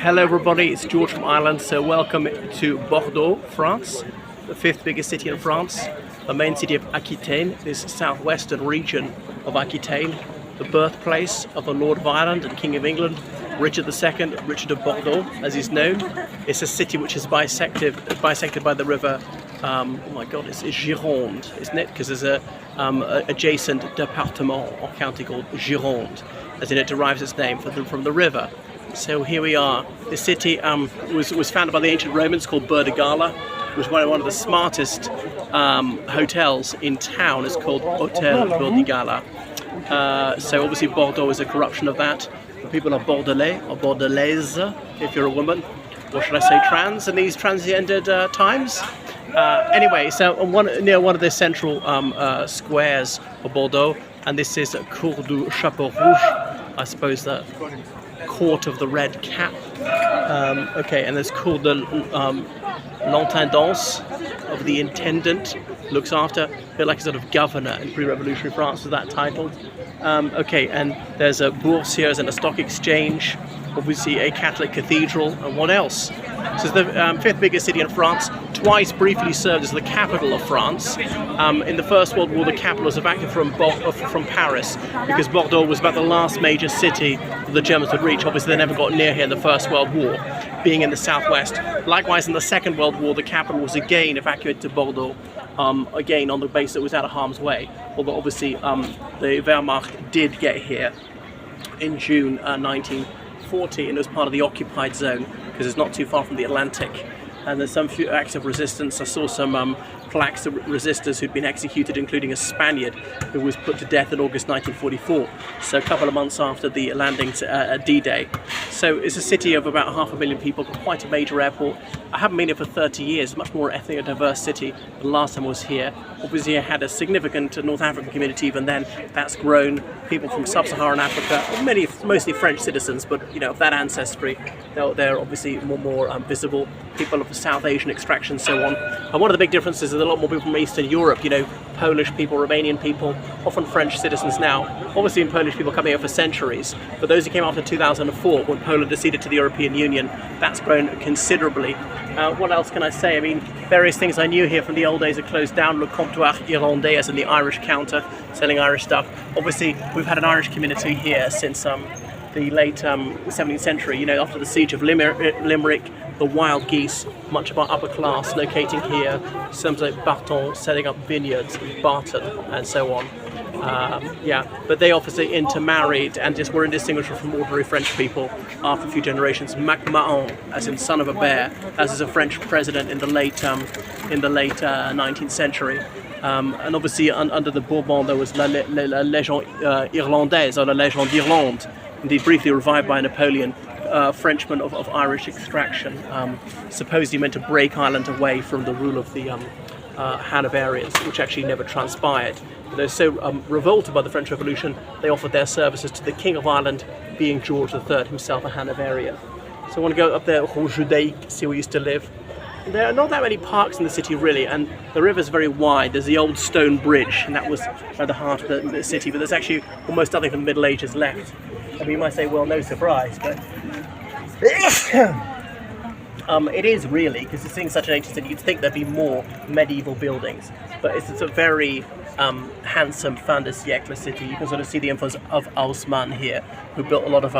Hello everybody, it's George from Ireland. So welcome to Bordeaux, France, the fifth biggest city in France, the main city of Aquitaine, this southwestern region of Aquitaine, the birthplace of the Lord of Ireland and King of England, Richard II, Richard of Bordeaux, as he's known. It's a city which is bisected by the river, oh my god, it's Gironde, isn't it? Because there's a adjacent département or county called Gironde, as in it derives its name from the river. So here we are. The city was founded by the ancient Romans, called Bordeaux. It was one of the smartest hotels in town. It's called Hôtel Bordeaux. So obviously Bordeaux is a corruption of that. The people are Bordelais or Bordelaise, if you're a woman, or should I say trans in these transgendered times. Anyway, so near one of the central squares of Bordeaux, and this is Cour du Chapeau Rouge, I suppose the Court of the Red Cap. Okay, and there's Cour de l'Intendance, of the Intendant, looks after, a bit like a sort of governor in pre-revolutionary France, was that titled. Okay, and there's a Boursiers and a stock exchange, obviously a Catholic cathedral, and what else? So it's the fifth biggest city in France, twice briefly served as the capital of France. In the First World War, the capital was evacuated from Paris, because Bordeaux was about the last major city that the Germans would reach. Obviously, they never got near here in the First World War, being in the southwest. Likewise, in the Second World War, the capital was again evacuated to Bordeaux, again on the base that was out of harm's way. Although obviously the Wehrmacht did get here in June 1940, and it was part of the occupied zone because it's not too far from the Atlantic. And there's some few acts of resistance. I saw some plaques of resistors who'd been executed, including a Spaniard who was put to death in August 1944, so a couple of months after the landings at D-Day. So it's a city of about 500,000 people, quite a major airport. I haven't been here for 30 years, much more ethnically diverse city than last time I was here. Obviously I had a significant North African community even then. That's grown. People from sub-Saharan Africa, mostly French citizens, but you know, of that ancestry, they're obviously more visible. People of South Asian extraction, so on. And one of the big differences is a lot more people from Eastern Europe, you know, Polish people, Romanian people, often French citizens now. Obviously, Polish people coming here for centuries, but those who came after 2004, when Poland acceded to the European Union, that's grown considerably. What else can I say? I mean, various things I knew here from the old days are closed down. Le Comptoir Irlandais, as in the Irish counter, selling Irish stuff. Obviously, we've had an Irish community here since the late 17th century. You know, after the siege of Limerick, the wild geese, much of our upper class locating here, some like Barton setting up vineyards, Barton, and so on. Yeah, but they obviously intermarried and just were indistinguishable from ordinary French people after a few generations. Mac-Mahon, as in son of a bear, as is a French president in the late 19th century. And obviously under the Bourbon there was La Légion Irlandaise, or La Légion d'Irlande, indeed briefly revived by Napoleon. Frenchman of Irish extraction, supposedly meant to break Ireland away from the rule of the Hanoverians, which actually never transpired. They're so revolted by the French Revolution, they offered their services to the King of Ireland, being George III, himself a Hanoverian. So I want to go up there, Rue Judaïque, see where we used to live. There are not that many parks in the city really, and the river's very wide. There's the old stone bridge, and that was at the heart of the city, but there's actually almost nothing from the Middle Ages left. I mean, you might say, well, no surprise, but it is really, because it's seeing such an ancient city, you'd think there'd be more medieval buildings, but it's a very handsome fin de siècle city. You can sort of see the influence of Haussmann here, who built a lot of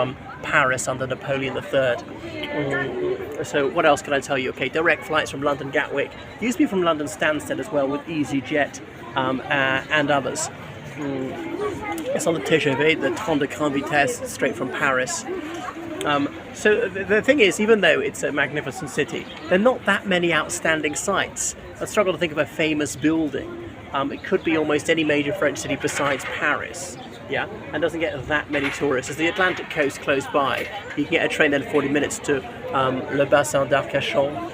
Paris under Napoleon III. So what else can I tell you? Okay, direct flights from London Gatwick. Used to be from London Stansted as well, with EasyJet and others. It's on the TGV, the Train de Grande Vitesse, straight from Paris. So the thing is, even though it's a magnificent city, there are not that many outstanding sites. I struggle to think of a famous building. It could be almost any major French city besides Paris, yeah, and doesn't get that many tourists. There's the Atlantic coast close by. You can get a train there in 40 minutes to Le Bassin d'Arcachon.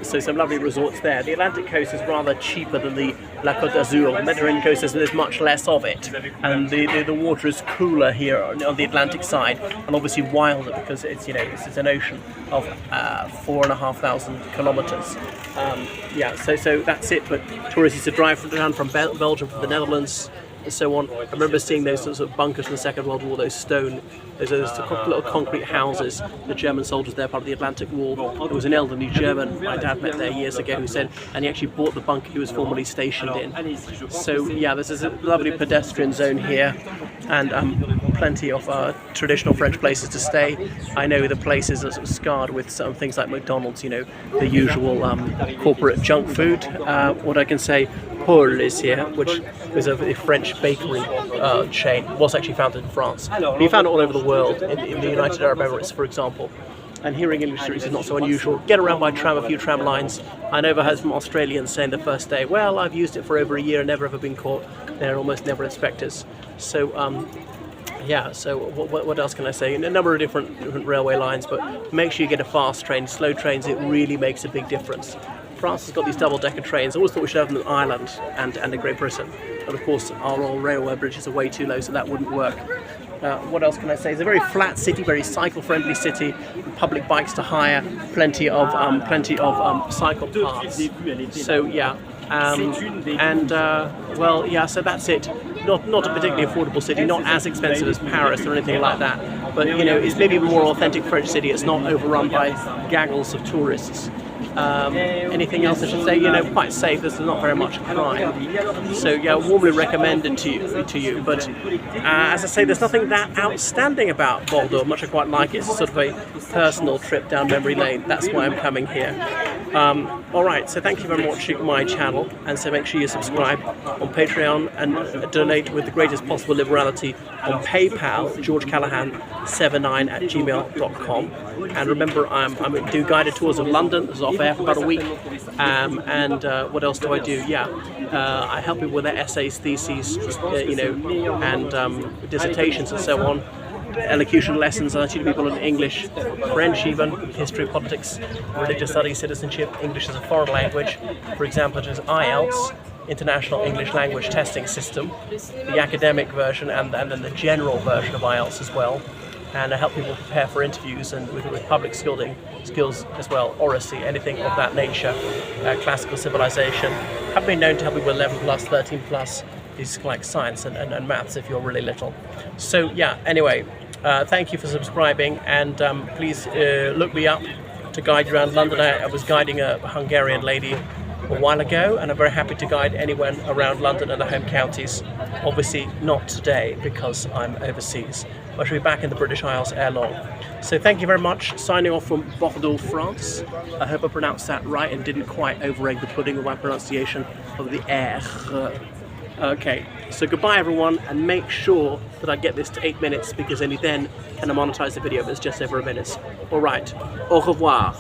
So some lovely resorts there. The Atlantic coast is rather cheaper than the La Côte d'Azur. The Mediterranean coast there's much less of it, and the water is cooler here on the Atlantic side, and obviously wilder because it's, you know, it's an ocean of 4,500 kilometers. Yeah, so that's it. But tourists used to drive down from Belgium, from the Netherlands, and so on. I remember seeing those sorts of bunkers from the Second World War, those little concrete houses, the German soldiers there, part of the Atlantic Wall. There was an elderly German my dad met there years ago who said, and he actually bought the bunker he was formerly stationed in. So yeah, this is a lovely pedestrian zone here, and plenty of traditional French places to stay. I know the places are sort of scarred with some things like McDonald's, you know, the usual corporate junk food. What I can say, Paul is here, which is a French bakery chain. It was actually founded in France. But you found it all over the world, in the United Arab Emirates, for example. And hearing English series is not so unusual. Get around by tram, a few tram lines. I never heard from Australians saying the first day, well, I've used it for over a year and never ever been caught. They're almost never inspectors. So yeah, so what else can I say? A number of different railway lines, but make sure you get a fast train. Slow trains, it really makes a big difference. France has got these double-decker trains. I always thought we should have them in Ireland and in Great Britain. But of course, our old railway bridges are way too low, so that wouldn't work. What else can I say? It's a very flat city, very cycle-friendly city. Public bikes to hire, plenty of cycle paths. So yeah, well, yeah. So that's it. Not a particularly affordable city, not as expensive as Paris or anything like that. But you know, it's maybe a more authentic French city. It's not overrun by gaggles of tourists. Anything else I should say? You know, quite safe. There's not very much crime. So yeah, warmly recommended to you. But as I say, there's nothing that outstanding about Bordeaux. Much I quite like it. It's sort of a personal trip down memory lane. That's why I'm coming here. Alright, so thank you very much for watching my channel, and so make sure you subscribe on Patreon and donate with the greatest possible liberality on PayPal, georgecallahan79@gmail.com. And remember, I'm do guided tours of London. This is off air for about a week. What else do I do? Yeah, I help people with their essays, theses, you know, and dissertations and so on. Elocution lessons I teach people in English, French even, history, politics, religious studies, citizenship, English as a foreign language. For example, there's IELTS, International English Language Testing System, the academic version, and then the general version of IELTS as well. And I help people prepare for interviews and with public skills as well, oracy, anything of that nature, classical civilization. I've been known to help people with 11 plus, 13 plus, is like science and maths if you're really little. So yeah, anyway, thank you for subscribing, and please look me up to guide you around London. I was guiding a Hungarian lady a while ago, and I'm very happy to guide anyone around London and the home counties. Obviously not today because I'm overseas. I shall be back in the British Isles ere long. So thank you very much. Signing off from Bordeaux, France. I hope I pronounced that right and didn't quite over-egg the pudding with my pronunciation of the R. Okay, so goodbye everyone, and make sure that I get this to 8 minutes, because only then can I monetize the video if it's just over a minute. Alright, au revoir.